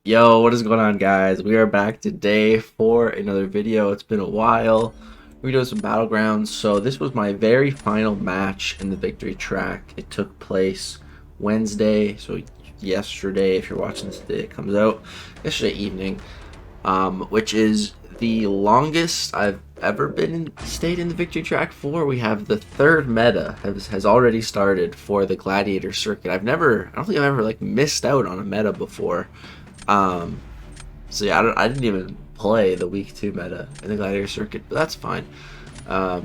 Yo, what is going on, guys? We are back today for another video. It's been a while. We're doing some Battlegrounds. So this was my very final match in the victory track. It took place Wednesday, so yesterday, if you're watching this today, it comes out yesterday evening, which is the longest I've ever stayed in the victory track for. We have the third meta has already started for the Gladiator circuit. I don't think I've ever like missed out on a meta before. So yeah, I didn't even play the week 2 meta in the Gladiator circuit, but that's fine. I've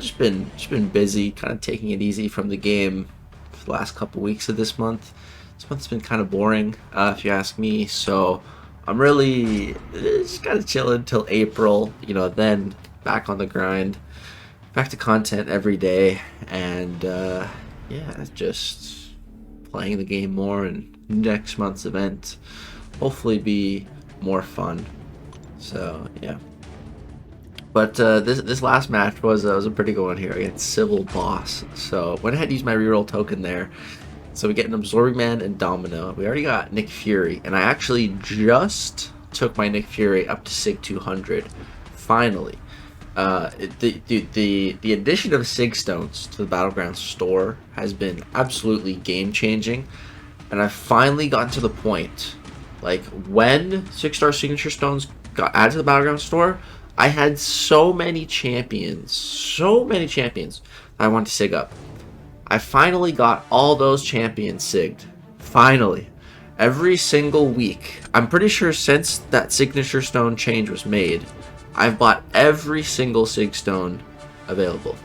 just been busy, kind of taking it easy from the game for the last couple weeks of this month. This month's been kind of boring, if you ask me. So I'm really just kind of chilling till April. Then back on the grind, back to content every day, and yeah, just playing the game more. And next month's event hopefully be more fun. So yeah, but this last match was a pretty good one here against Civil Boss. So went ahead and used my reroll token there. So we get an Absorbing Man and Domino. We already got Nick Fury, and I actually just took my Nick Fury up to Sig 200 finally. The addition of Sig Stones to the Battlegrounds store has been absolutely game changing, and I've finally gotten to the point. Like, when 6-star signature stones got added to the Battleground store, I had so many champions I wanted to sig up. I finally got all those champions sigged. Finally. Every single week. I'm pretty sure since that signature stone change was made, I've bought every single sig stone available.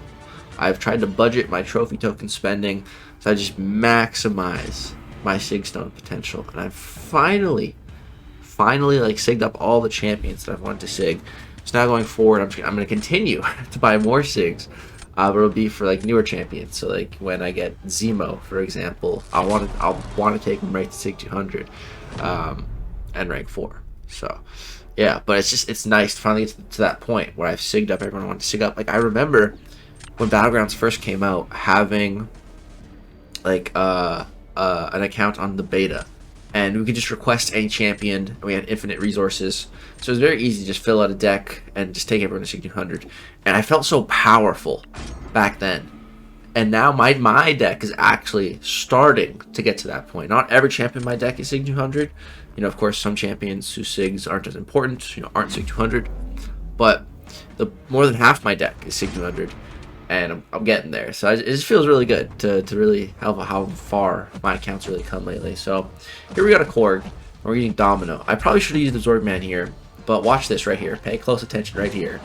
I've tried to budget my trophy token spending, so I just maximize my sig stone potential, and I've finally like sigged up all the champions that I've wanted to sig. So now going forward, I'm going to continue to buy more sigs, but it'll be for like newer champions. So like when I get Zemo, for example, I'll want to take him right to Sig 200 and rank 4. So yeah, but it's nice to finally get to that point where I've sigged up everyone I want to sig up. Like, I remember when Battlegrounds first came out, having like an account on the beta, and we could just request any champion, and we had infinite resources, so it was very easy to just fill out a deck and just take everyone to Sig 200. And I felt so powerful back then, and now my deck is actually starting to get to that point. Not every champion in my deck is Sig 200. Of course, some champions whose sigs aren't as important, aren't Sig 200, but the more than half my deck is Sig 200. And I'm getting there, so it just feels really good to really how far my account's really come lately. So here we got a Korg, and we're using Domino. I probably should have used the Absorbing Man here, but watch this right here. Pay close attention right here.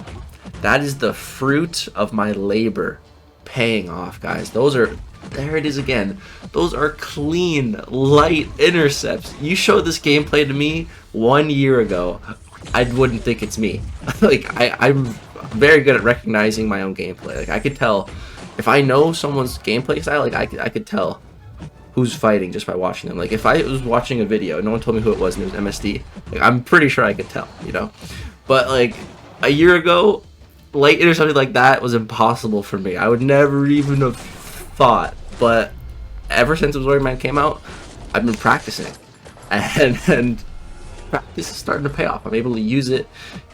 That is the fruit of my labor paying off, guys. There it is again. Those are clean, light intercepts. You showed this gameplay to me 1 year ago, I wouldn't think it's me. Like, I'm very good at recognizing my own gameplay. Like, I could tell if I know someone's gameplay style. Like, I could tell who's fighting just by watching them. Like, if I was watching a video, no one told me who it was, and it was MSD, like, I'm pretty sure I could tell, But like a year ago, late or something like that was impossible for me. I would never even have thought. But ever since Absorbing Man came out, I've been practicing, and practice is starting to pay off. I'm able to use it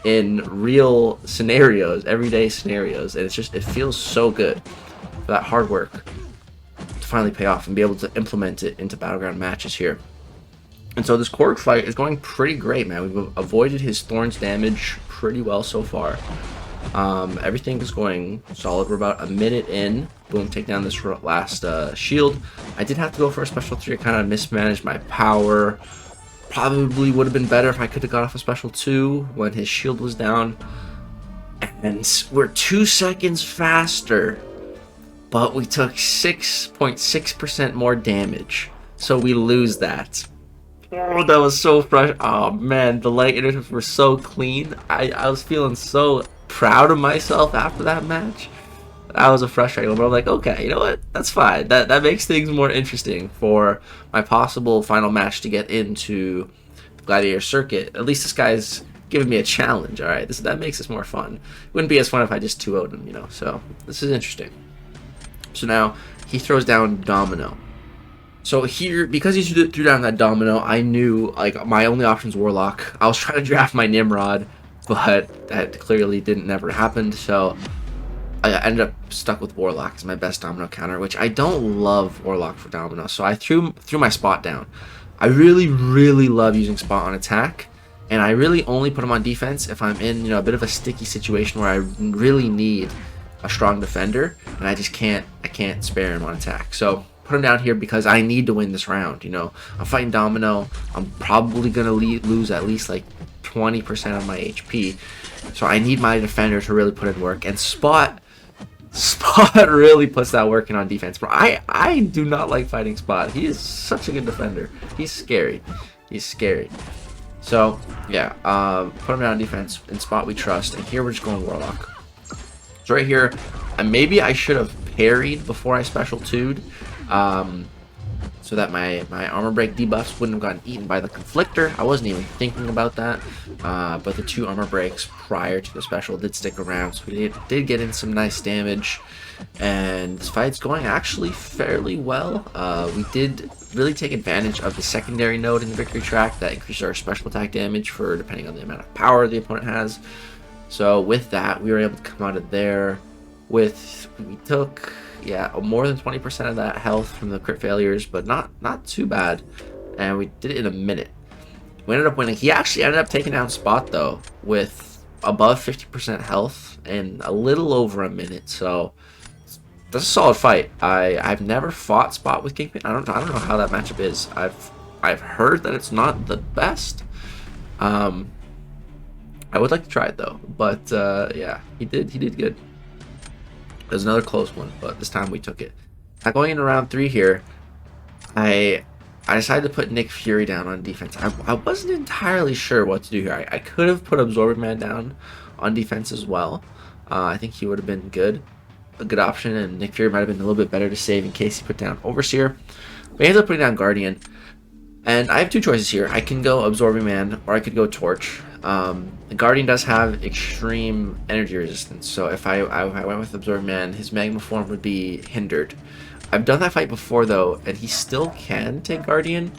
in real scenarios, everyday scenarios, and it feels so good for that hard work to finally pay off and be able to implement it into Battleground matches here. And so this Korg fight is going pretty great, man. We've avoided his Thorns damage pretty well so far. Everything is going solid. We're about a minute in. Boom, take down this last shield. I did have to go for a special 3. I kind of mismanaged my power. Probably would have been better if I could have got off a special 2 when his shield was down. And we're 2 seconds faster, but we took 6.6% more damage. So we lose that. Oh, that was so fresh. Oh man, the light intercepts were so clean. I was feeling so proud of myself after that match. That was a frustrating one, but I'm like, okay, you know what? That's fine. That makes things more interesting for my possible final match to get into the Gladiator circuit. At least this guy's giving me a challenge, alright? That makes this more fun. It wouldn't be as fun if I just 2-0'd him, So this is interesting. So now he throws down Domino. So here, because he threw down that domino, I knew like my only option is Warlock. I was trying to draft my Nimrod, but that clearly didn't never happen. So I ended up stuck with Warlock as my best domino counter, which I don't love Warlock for domino. So I threw my Spot down. I really love using Spot on attack, and I really only put him on defense if I'm in a bit of a sticky situation where I really need a strong defender, and I can't spare him on attack. So put him down here because I need to win this round. I'm fighting domino. I'm probably gonna lose at least like 20% of my HP, so I need my defender to really put in work. And Spot really puts that work in on defense. But I do not like fighting Spot. He is such a good defender. He's scary. So yeah, put him down on defense. In Spot we trust, and here we're just going Warlock. So right here, maybe I should have parried before I special 2'd, so that my armor break debuffs wouldn't have gotten eaten by the Conflictor. I wasn't even thinking about that, but the 2 armor breaks prior to the special did stick around, so we did get in some nice damage, and this fight's going actually fairly well. We did really take advantage of the secondary node in the victory track that increased our special attack damage for depending on the amount of power the opponent has. So with that, we were able to come out of there we took more than 20% of that health from the crit failures, but not too bad, and we did it in a minute. We ended up winning. He actually ended up taking down Spot though with above 50% health in a little over a minute, so that's a solid fight. I've never fought Spot with Kingpin. I don't know how that matchup is. I've heard that it's not the best. I would like to try it though, but yeah, he did good. It was another close one, but this time we took it. Now going into round 3 here, I decided to put Nick Fury down on defense. I wasn't entirely sure what to do here. I could have put Absorbing Man down on defense as well. I think he would have been a good option, and Nick Fury might have been a little bit better to save in case he put down Overseer. But he ended up putting down Guardian. And I have 2 choices here. I can go Absorbing Man, or I could go Torch. The Guardian does have extreme energy resistance, so if I went with Absorbing Man, his Magma form would be hindered. I've done that fight before though, and he still can take Guardian.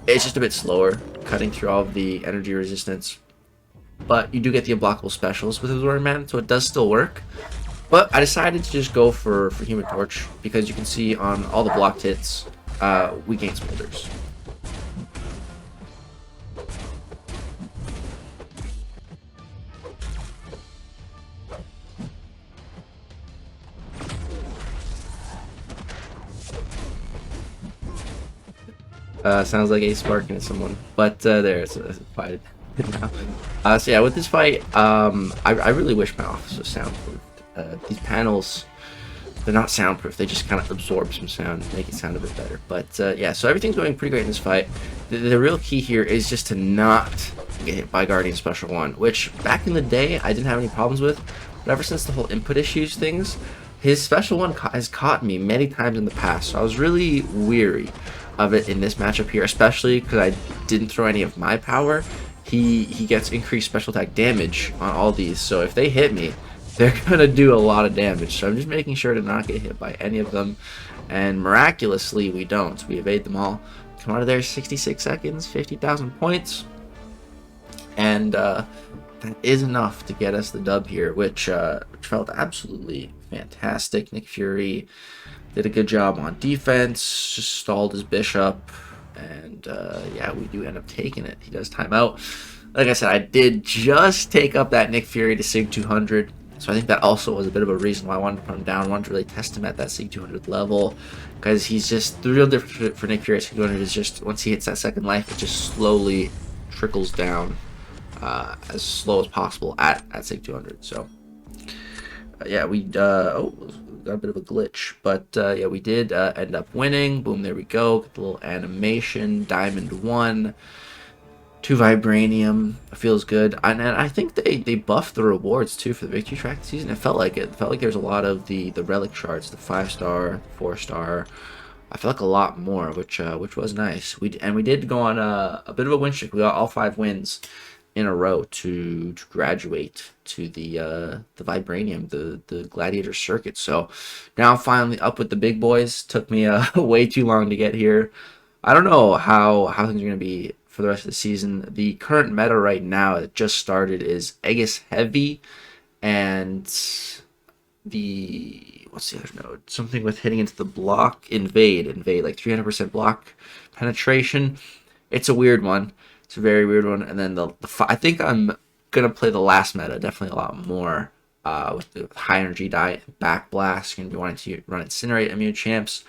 It's just a bit slower, cutting through all of the energy resistance. But you do get the unblockable specials with Absorbing Man, so it does still work. But I decided to just go for Human Torch, because you can see on all the blocked hits, we gain Smolders. Sounds like Ace sparking at someone, but there, it's fight now. So yeah, with this fight, I really wish my office was soundproofed. These panels, they're not soundproof. They just kind of absorb some sound and make it sound a bit better. But yeah, so everything's going pretty great in this fight. The real key here is just to not get hit by Guardian Special 1, which back in the day I didn't have any problems with, but ever since the whole input issues things, his Special 1 has caught me many times in the past, so I was really weary of it in this matchup here, especially because I didn't throw any of my power. He gets increased special attack damage on all these, so if they hit me, they're gonna do a lot of damage. So I'm just making sure to not get hit by any of them, and miraculously we don't. We evade them all. Come out of there, 66 seconds, 50,000 points, and that is enough to get us the dub here, which felt absolutely fantastic. Nick Fury did a good job on defense, just stalled his bishop, and yeah, we do end up taking it. He does time out. Like I said, I did just take up that Nick Fury to Sig 200, so I think that also was a bit of a reason why I wanted to put him down. I wanted to really test him at that Sig 200 level, because he's just, the real difference for Nick Fury at Sig 200 is just once he hits that second life, it just slowly trickles down as slow as possible at Sig 200. So yeah, we got a bit of a glitch, but yeah, we did end up winning. Boom, there we go. Get the little animation. Diamond 1, 2 Vibranium. Feels good. And I think they buffed the rewards too for the victory track this season. It felt like there's a lot of the relic shards, the 5-star, 4-star. I feel like a lot more, which was nice. We did go on a bit of a win streak. We got all 5 wins, in a row to graduate to the Vibranium, the Gladiator circuit. So now I'm finally up with the big boys. Took me way too long to get here. I don't know how things are gonna be for the rest of the season. The current meta right now that just started is Aegis Heavy, and the what's the other node? Something with hitting into the block, invade, like 300% block penetration. It's a weird one. It's a very weird one. And then I think I'm gonna play the last meta definitely a lot more. With the high energy diet, back blast, gonna be wanting to run incinerate immune champs.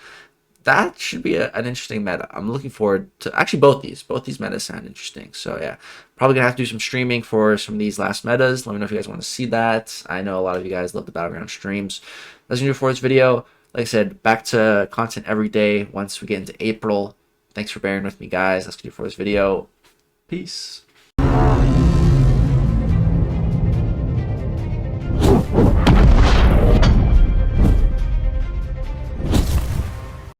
That should be an interesting meta. I'm looking forward to actually both these. Both these metas sound interesting. So yeah, probably gonna have to do some streaming for some of these last metas. Let me know if you guys want to see that. I know a lot of you guys love the Battleground streams. That's gonna do it for this video. Like I said, back to content every day once we get into April. Thanks for bearing with me, guys. That's gonna do it for this video. Peace.